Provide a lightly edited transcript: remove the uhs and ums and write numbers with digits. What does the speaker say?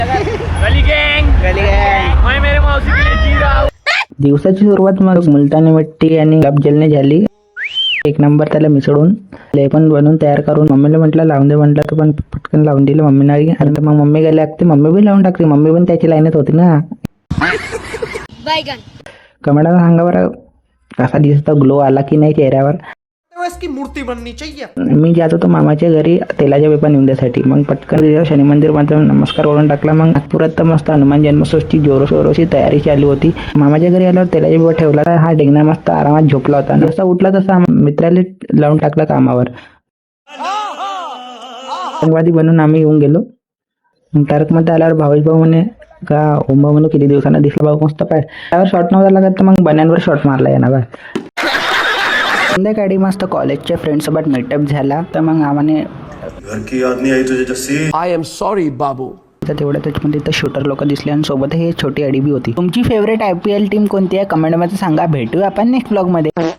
गली गँग मैं मेरे मौसी के लिए जी रहा हूं. दिवसाची सुरुवात मग मुलतानी मिट्टी आणि गुलाबजलने झाली. एक नंबर त्याला मिसळून ते पण बनवून तयार करून मम्मीला म्हटलं लावून दे, म्हटलं तर पण पटकन लावून दिलं मम्मीने. अरे मग मम्मी गेली लागते, मम्मी बी लावून टाकली. मम्मी पण त्याची लाईनच होती ना. कमेंटला सांगा बरं कसा दिसतो, ग्लो आला की नाही चेहऱ्यावर. इसकी मूर्ति बननी चाहिए. मी जात होतो मामाच्या घरी तेलाच्या वेपा निवड्यासाठी. मग पटकन शनी मंदिर मध्ये नमस्कार करून टाकला. मग नागपुरात तर मस्त हनुमान जन्मोत्सवची जोरोशोरोची तयारी चालू होती. मामाच्या घरी आल्यावर तेलाच्या वेपा ठेवला. हा डेंगना मस्त आरामात झोपला होता. जसा उठला तसा मित्राला लावून टाकला कामावर. आतंकवादी बनून आम्ही येऊन गेलो. तारक मध्ये आल्यावर भावेश भाऊ म्हणे का ओंबा म्हणून किती दिवसांना दिसला भाऊ मस्त पाय. त्यावर शॉट नव्हता लागत तर मग बन्यांवर शॉट मारला येणार. संध्याकाळी मस्त कॉलेजच्या फ्रेंडसोबत मीटअप झाला. तर मग आम्हाने घर की याद नहीं आई तुझे जस्सी. आई एम सॉरी बाबू. तेवढ्या त्याच्यामध्ये तर शूटर लोक दिसले आणि सोबत हे छोटी अडी बी होती. तुमची फेवरेट IPL टीम कोणती आहे कमेंट मध्ये सांगा. भेटू आपण नेक्स्ट ब्लॉग मध्ये.